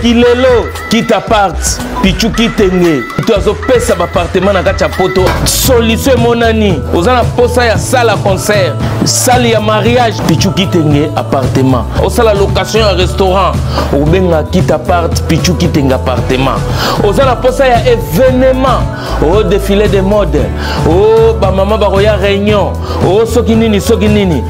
Kilelo, qui t'apparte, Pichu qui t'engue. Tu as pesa appartement na kati ya poto. Solution monani. Ozana posa ya salle à concert, salle ya mariage, Pichu qui t'engue appartement. Osala location ya restaurant, obenga qui t'apparte, Pichu qui t'engue appartement. Ozana posa ya événement, au défilé de mode, oh ba maman ba roya réunion, oh soki nini.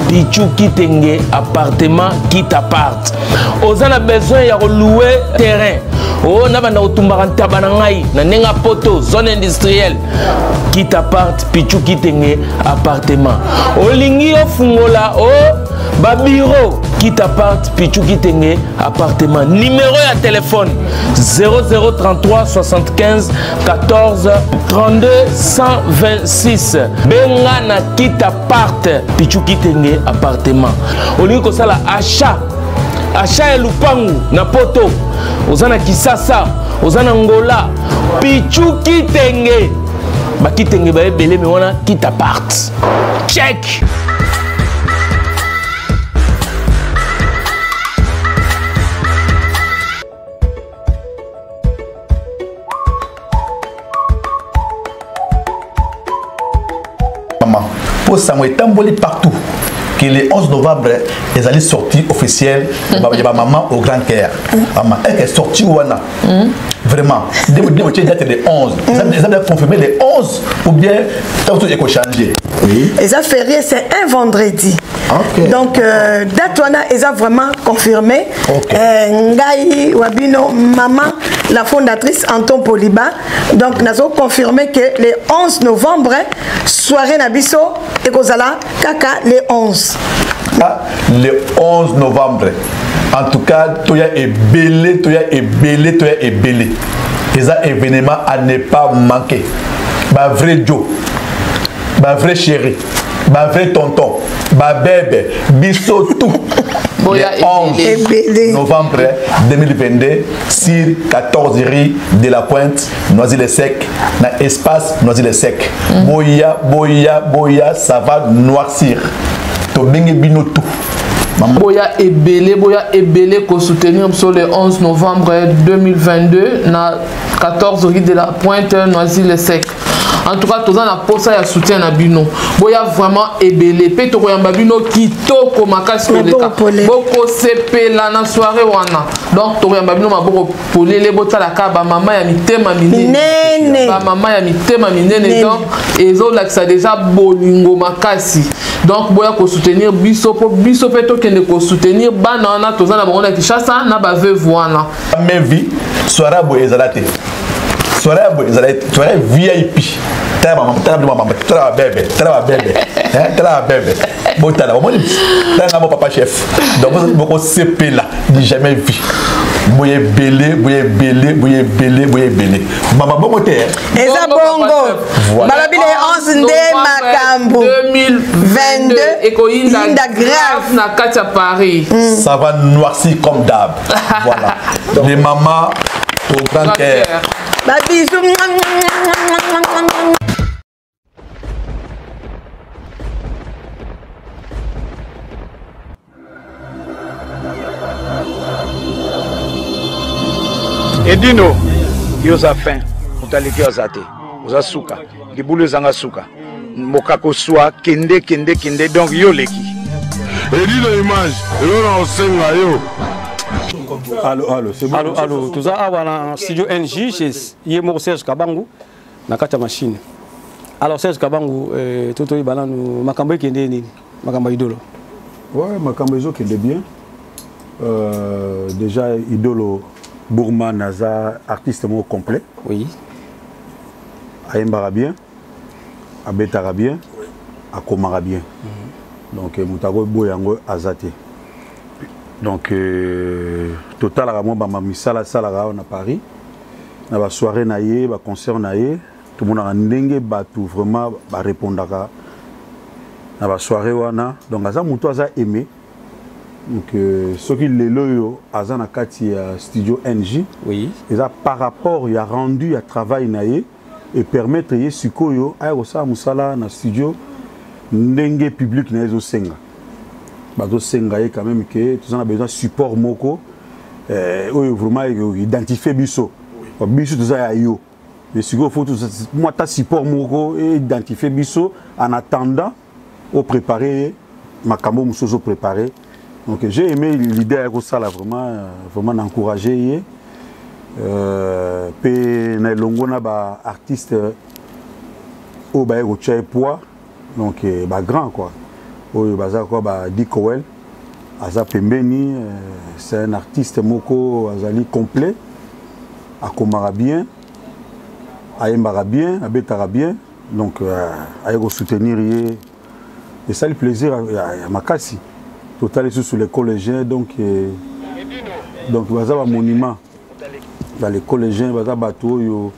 Pichu qui t'engue appartement qui t'apparte. Ozana besoin ya louer terrain. Oh nabanda otumbaka ntaba ngai na nenga poto zone industrielle qui t'apparte Pichu qui t'engue appartement. Olingi ofungola oh ba bureau qui t'apparte Pichu qui t'engue appartement. Numéro ya téléphone 0033 75 14 32 126. Benga na qui t'apparte Pichu qui t'engue appartement. Olingi ko sala achat ya lupangu na poto. Ozana Kisasa, ozana Ngola, Pichu qui t'engue. Ba qui t'engue ba ebele mais wana qui t'apparte. Check. Maman, pour ça moi tamboli partout. Que le 11 novembre, ils allaient sortir officielle de ma maman au Grand Caire. Maman, elle est sortie où on a vraiment. Dès date de 11. Ils avaient confirmé les 11 ou bien tout est changé. Oui. Les a férié, c'est un vendredi. Okay. Donc, date on a, ils ont vraiment confirmé. Okay. Ngai Wabino, maman, la fondatrice Anton Poliba. Donc, nous avons confirmé que le 11 novembre, soirée Nabiso et Kozala, Kaka, le 11. Le 11 novembre. En tout cas, Toya est belé, Toya est belé, Toya est belé. C'est un événement à ne pas manquer. Ma vrai Joe, ma vrai chéri, ma vrai tonton, ma bébé, biso tout. Le 11 novembre 2022, sur 14 rue de la Pointe, Noisy-le-Sec, dans espace Noisy-le-Sec. Boya, ça va noircir. Boya Ebele qu'on soutenir sur le 11 novembre 2022 na 14 rue de la Pointe Noisy-le-Sec. En tout cas, tous en a posé à soutien à Bino. Boya vraiment Ebele. Peto koyamba Bino kitoko makasi koleka. Boko sepe la na soirée wana. Donc toyamba Bino maboko polele bota la ka ba maman ya mitema minene. Ba maman ya mitema minene donc ezo la ça déjà bolingo makasi. Donc boya ko soutenir biso peto kende ko soutenir bana na tous en a bonga Kinshasa na ba veuve wana. Même vie soirée boya ezalate. Soirée boya ezalate. Soirée VIP. Botala, mon papa chef. Donc, vous avez là, jamais vu. Boye belé. Maman, bon moteur. Et ça, bongo. Malabile 11 de Makambo. 2022. Et Inda grave. Na Katia Paris. Ça va noircir comme d'hab. Voilà. Les mamans au Grand Caire. Bisous. Edino, yoza fin, mutaliki azate, oza suka, kibulu zanga suka, mokako soa, kende, donc yo leki. Edino image, yo na osenga yo. Allô, c'est bon. Allô, tout ça, avant studio NJ, chez Yemo Serge Kabangu, na kata machine. Alors Serge Kabangu, toto ibana no makambo kende ni, makambo idolo. Ouais, makambo izo kende bien. Déjà idolo Bourma Naza, artiste complet. Oui. Aïmbara bien, Abetara bien, Akomara bien. Donc, Moutago Boyango Azate. Donc, total, à Misala Salara, on a Paris. On a soirée naïe, concert naïe. Tout le monde a ndenge batu vraiment répondre à la soirée wana. Donc, Aza Moutou Aza aimé. Donc, ce qui est le Azana Kati studio NJ, oui. Et ça, par rapport, il a rendu à travail naïe et permettre de Sukoyo à Osa Moussala dans studio n'enge public naïe senga. Bazo senga quand même que tout ça a besoin de support moko vraiment identifier biso biso tout ça yo mais si faut tout moi ta support moko et identifier biso en attendant au préparer makambo musozo préparer donc j'ai aimé l'idée que ça là vraiment encourager pe na longo na ba artiste au ba ko tchai poids donc ba grand quoi au baza quoi ba Dikowel aza pembeni c'est un artiste moko azali complet akomara bien ayembara bien abetara bien donc ayeko soutenir et ça le plaisir à makasi total sur les collégiens donc baza ba monument dans les collégiens baza bato yo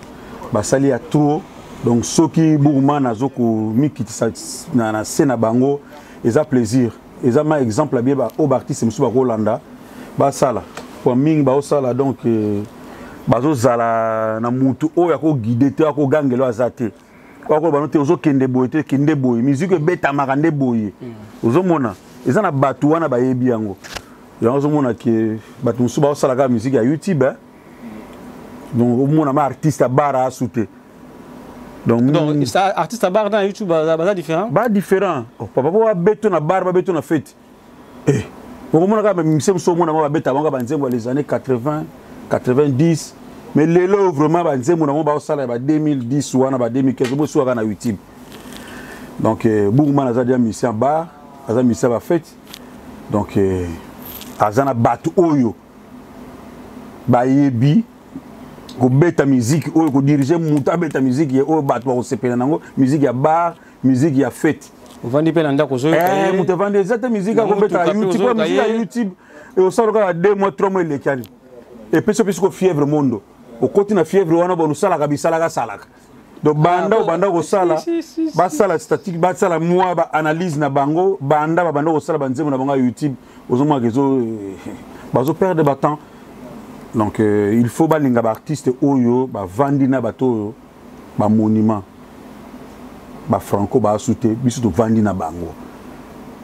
basali à trop donc ceux qui bourman azoko mikitisa na scène bango eza plaisir eza ma exemple bien ba au artiste musu ba Rolanda ba sala pour ming ba sala donc bazo zala na mutu o ya ko guider te ko gangelo azate ko ba no te ozo kende boy musique beta makande boy ozo mona eza na batu wana ba yebi yango ozo mona ke batu musu ba sala ka musique ya YouTube donc au mona ma artiste bara asute donc ça artiste bar dans YouTube bah différent bah différent papa ba beto na bar ba beto na fête pour moi ka misem so mona ba beta bango ba nzembo les années 80 90 mais lelo vraiment ba nzembo na ba sala ba 2010 wana ba 2015 bo so na YouTube donc bourman aza dia mission bar aza mission ba fête donc azana batu oyo ba yebi ko beta musique ou ko diriger muta beta musique et au bato ko sepela nango musique ya bar musique ya fête vandi pe landa ko zo muta vandi cette musique ko beta YouTube musique ya YouTube et au sala ka 2 mois 3 mois lekani et puis ko fièvre mondo au côté na fièvre wana bo sala ka bisala ka salaka donc banda ko sala ba sala statique ba sala moi ba analyse na bango banda ko sala banzemo na bango YouTube ozomwa kezo bazo perdre ba temps. Donc il faut balinga ba artiste oyo ba vandina bato oyo ba monument ba franco ba souté biso to vandina bango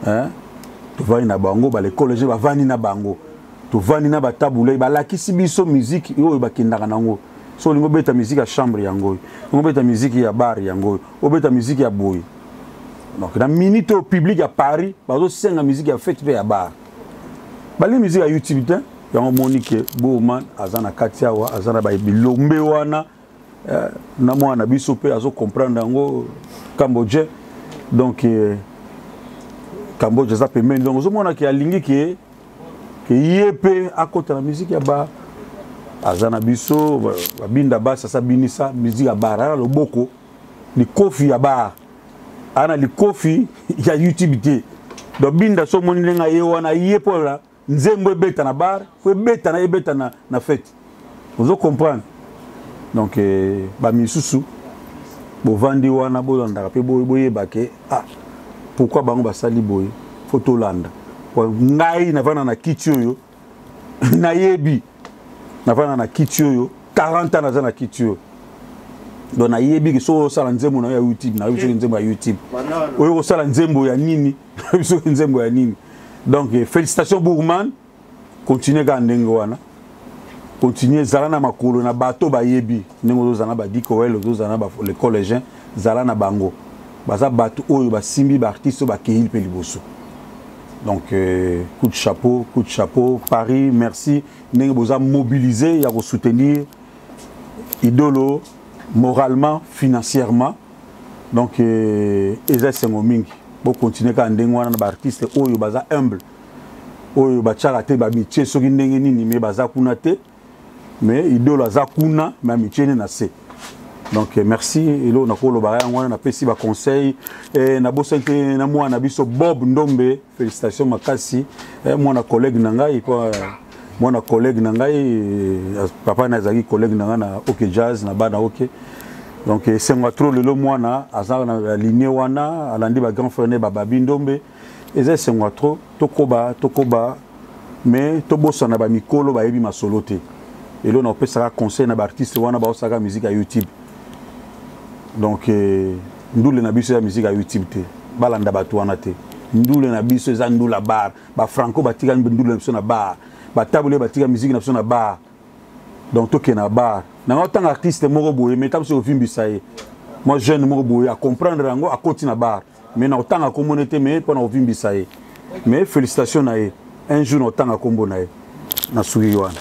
to vandina bango ba les collèges ba vandina bango to vandina ba tabule ba lakisi biso musique oyo ba kindaka nango so lingo beta musique ya chambre yango lingo beta musique ya bar yango o beta musique ya boy donc na minute au public à Paris ba zo senga musique ya fête pe ya bar ba les musique ya YouTube te yango monique bourman azana katiawa azana ba bilombe wana na mwana biso pe azo comprendre yango cambodgien donc Cambodge za pemeni donc zo mona ki alingi ki yepe akota na musique ya ba azana biso babinda ba sasa binisa musique ya bara loboko ni kofi ya ba ana li kofi ya YouTube te donc binda so moni lenga ye wana yepola nzembo beta na bar ko beta na fête vous comprendre donc ba misusu bo vandi wana bo landa pe boye bake pourquoi bango ba sali boye photo landa ngai na vana na kitio na yebi na vana na kitio 40 ans na kitio donc na yebi ke so sala nzembo na ya YouTube na nzembo ya YouTube oyo sala nzembo ya nini biso nzembo ya nini. Donc félicitations Bourman, continuez gandenge wana. Continuez zalana makolo na bato ba yebi, nengo zana ba Dikowel, zana ba les collégiens, zalana bango. Baza bato oyo ba simbi ba artiste ba keil pe liboso. Donc coup de chapeau Paris, merci. Nengo boza mobiliser ya ko soutenir idolo moralement, financièrement. Donc eza sengo mingi. Pour continuer à ndengwana na artiste oyo baza humble oyo bachaka te ba métier soki ndenge nini mais baza kuna te mais idolo aza kuna mais métier na se donc merci elo na ko loba yango na pesi ba conseil na bosante na mwana biso Bob Ndombe félicitations makasi mwana collègue na ngai quoi mwana collègue na ngai papa na zaki collègue na na OK Jazz na bana OK. Donc c'est moi trop le mwana azana la ligne wana alandi ba grand frère ba Babindombe et c'est moi trop tokoba mais tobosa na ba mikolo ba yebi masoloté et là on peut ça conseil na ba artiste wana ba osaka musique à YouTube donc ndule na biso ya musique à YouTube te balanda batu wana te ndule na biso za ndula bar ba franco batika ndule biso na bar batabule batika musique na biso na bar donc toke na bar na autant artiste moko boye mais tam so vimbisa ye moi jeune moko boye à comprendre yango à continuer na bar mais na autant à communauté mais pour na vimbisa ye mais félicitations na ye un jour na autant à combo na ye na sugi wana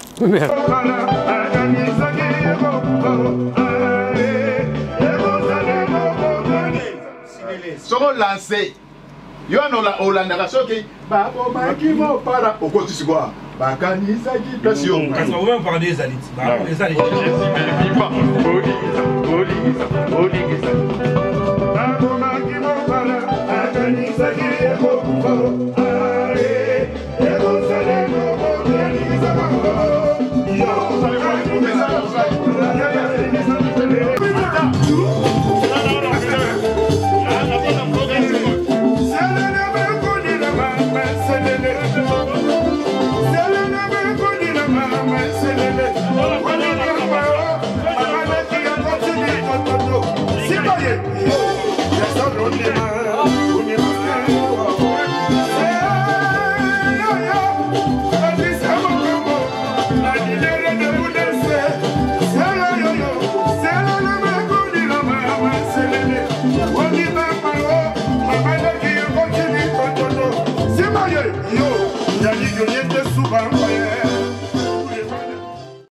soko lancé yo na olandaka soki babomaki mopara okotisi kwa bakanisaki place yo